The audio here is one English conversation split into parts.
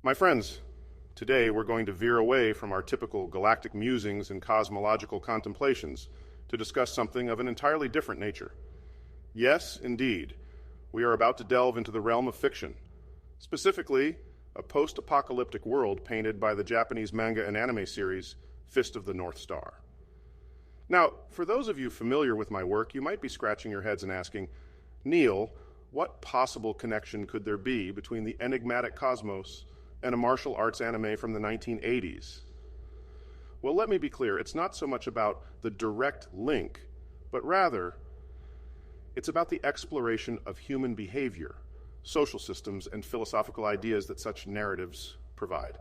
My friends, today we're going to veer away from our typical galactic musings and cosmological contemplations to discuss something of an entirely different nature. Yes, indeed, we are about to delve into the realm of fiction, specifically a post-apocalyptic world painted by the Japanese manga and anime series Fist of the North Star. Now, for those of you familiar with my work, you might be scratching your heads and asking, Neil, what possible connection could there be between the enigmatic cosmos and a martial arts anime from the 1980s? Well, let me be clear, it's not so much about the direct link, but rather, it's about the exploration of human behavior, social systems, and philosophical ideas that such narratives provide.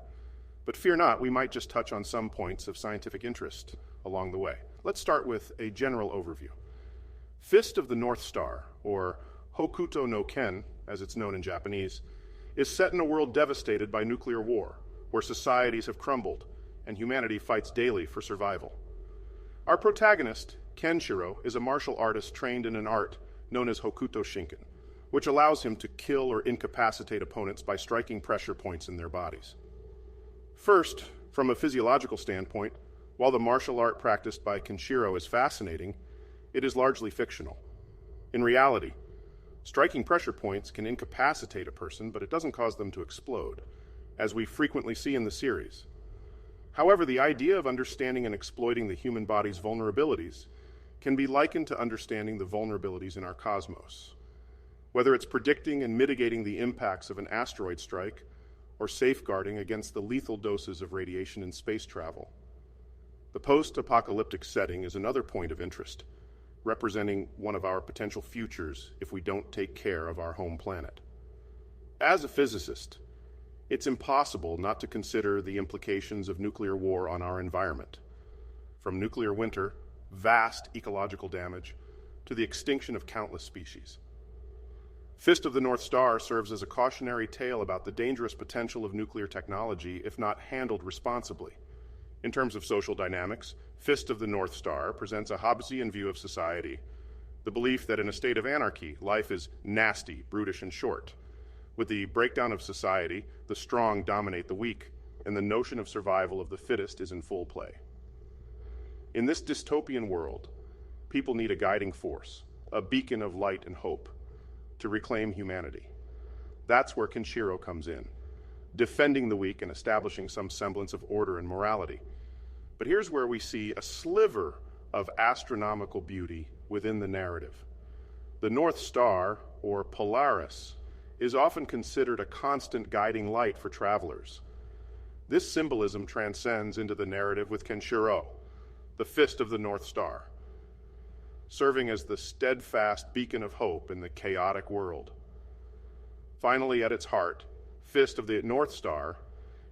But fear not, we might just touch on some points of scientific interest along the way. Let's start with a general overview. Fist of the North Star, or Hokuto no Ken, as it's known in Japanese, is set in a world devastated by nuclear war, where societies have crumbled and humanity fights daily for survival. Our protagonist, Kenshiro, is a martial artist trained in an art known as Hokuto Shinken, which allows him to kill or incapacitate opponents by striking pressure points in their bodies. First, from a physiological standpoint, while the martial art practiced by Kenshiro is fascinating, it is largely fictional. In reality, striking pressure points can incapacitate a person, but it doesn't cause them to explode, as we frequently see in the series. However, the idea of understanding and exploiting the human body's vulnerabilities can be likened to understanding the vulnerabilities in our cosmos. Whether it's predicting and mitigating the impacts of an asteroid strike, or safeguarding against the lethal doses of radiation in space travel. The post-apocalyptic setting is another point of interest, representing one of our potential futures if we don't take care of our home planet. As a physicist, it's impossible not to consider the implications of nuclear war on our environment. From nuclear winter, vast ecological damage, to the extinction of countless species. Fist of the North Star serves as a cautionary tale about the dangerous potential of nuclear technology if not handled responsibly. In terms of social dynamics, Fist of the North Star presents a Hobbesian view of society, the belief that in a state of anarchy, life is nasty, brutish, and short. With the breakdown of society, the strong dominate the weak, and the notion of survival of the fittest is in full play. In this dystopian world, people need a guiding force, a beacon of light and hope, to reclaim humanity. That's where Kenshiro comes in, defending the weak and establishing some semblance of order and morality. But here's where we see a sliver of astronomical beauty within the narrative. The North Star, or Polaris, is often considered a constant guiding light for travelers. This symbolism transcends into the narrative with Kenshiro, the Fist of the North Star, serving as the steadfast beacon of hope in the chaotic world. Finally, at its heart, Fist of the North Star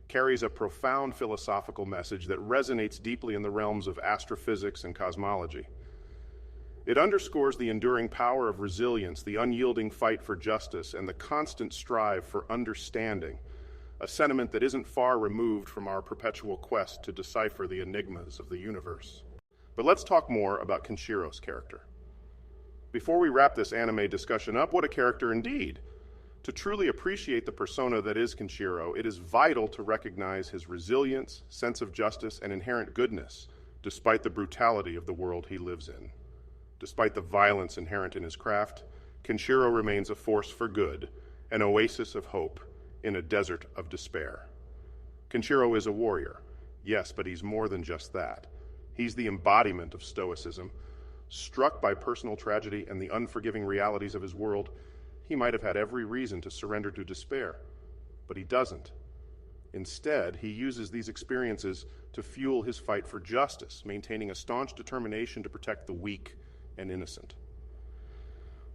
carries a profound philosophical message that resonates deeply in the realms of astrophysics and cosmology. It underscores the enduring power of resilience, the unyielding fight for justice, and the constant strive for understanding, a sentiment that isn't far removed from our perpetual quest to decipher the enigmas of the universe. But let's talk more about Kenshiro's character. Before we wrap this anime discussion up, what a character indeed! To truly appreciate the persona that is Kenshiro, it is vital to recognize his resilience, sense of justice, and inherent goodness, despite the brutality of the world he lives in. Despite the violence inherent in his craft, Kenshiro remains a force for good, an oasis of hope in a desert of despair. Kenshiro is a warrior, yes, but he's more than just that. He's the embodiment of stoicism. Struck by personal tragedy and the unforgiving realities of his world, he might have had every reason to surrender to despair, but he doesn't. Instead, he uses these experiences to fuel his fight for justice, maintaining a staunch determination to protect the weak and innocent.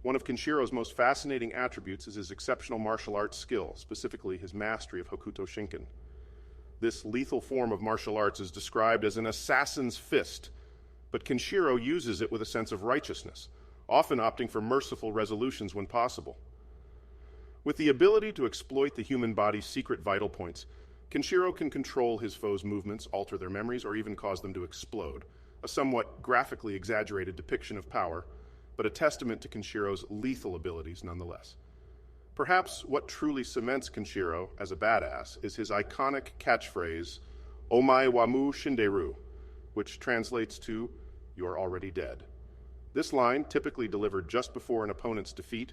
One of Kenshiro's most fascinating attributes is his exceptional martial arts skill, specifically his mastery of Hokuto Shinken. This lethal form of martial arts is described as an assassin's fist, but Kenshiro uses it with a sense of righteousness, often opting for merciful resolutions when possible. With the ability to exploit the human body's secret vital points, Kenshiro can control his foes' movements, alter their memories, or even cause them to explode, a somewhat graphically exaggerated depiction of power, but a testament to Kenshiro's lethal abilities nonetheless. Perhaps what truly cements Kenshiro as a badass is his iconic catchphrase, Omae wa mu shinderu, which translates to, "You're already dead." This line, typically delivered just before an opponent's defeat,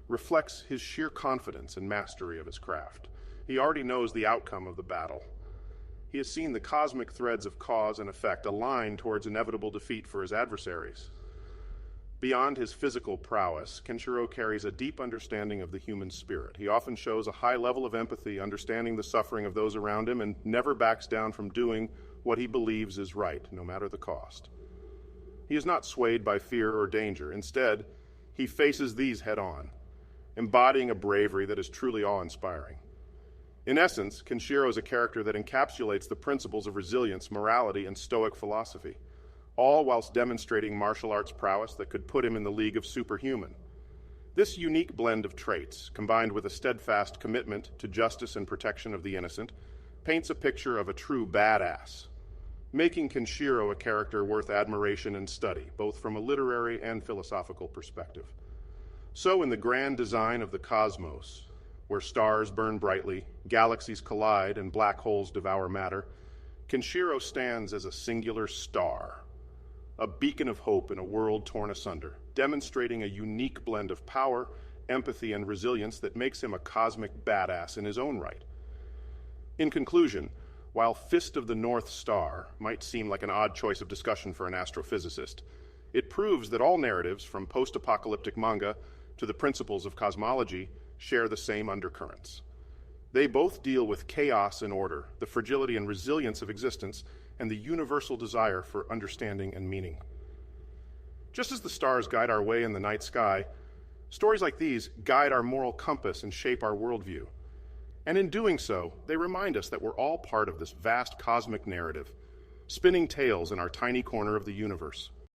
reflects his sheer confidence and mastery of his craft. He already knows the outcome of the battle. He has seen the cosmic threads of cause and effect align towards inevitable defeat for his adversaries. Beyond his physical prowess, Kenshiro carries a deep understanding of the human spirit. He often shows a high level of empathy, understanding the suffering of those around him, and never backs down from doing what he believes is right, no matter the cost. He is not swayed by fear or danger. Instead, he faces these head-on, embodying a bravery that is truly awe-inspiring. In essence, Kenshiro is a character that encapsulates the principles of resilience, morality, and Stoic philosophy, all whilst demonstrating martial arts prowess that could put him in the league of superhuman. This unique blend of traits, combined with a steadfast commitment to justice and protection of the innocent, paints a picture of a true badass, making Kenshiro a character worth admiration and study, both from a literary and philosophical perspective. So in the grand design of the cosmos, where stars burn brightly, galaxies collide, and black holes devour matter, Kenshiro stands as a singular star, a beacon of hope in a world torn asunder, demonstrating a unique blend of power, empathy, and resilience that makes him a cosmic badass in his own right. In conclusion, while Fist of the North Star might seem like an odd choice of discussion for an astrophysicist, it proves that all narratives, from post-apocalyptic manga to the principles of cosmology, share the same undercurrents. They both deal with chaos and order, the fragility and resilience of existence, and the universal desire for understanding and meaning. Just as the stars guide our way in the night sky, stories like these guide our moral compass and shape our worldview. And in doing so, they remind us that we're all part of this vast cosmic narrative, spinning tales in our tiny corner of the universe.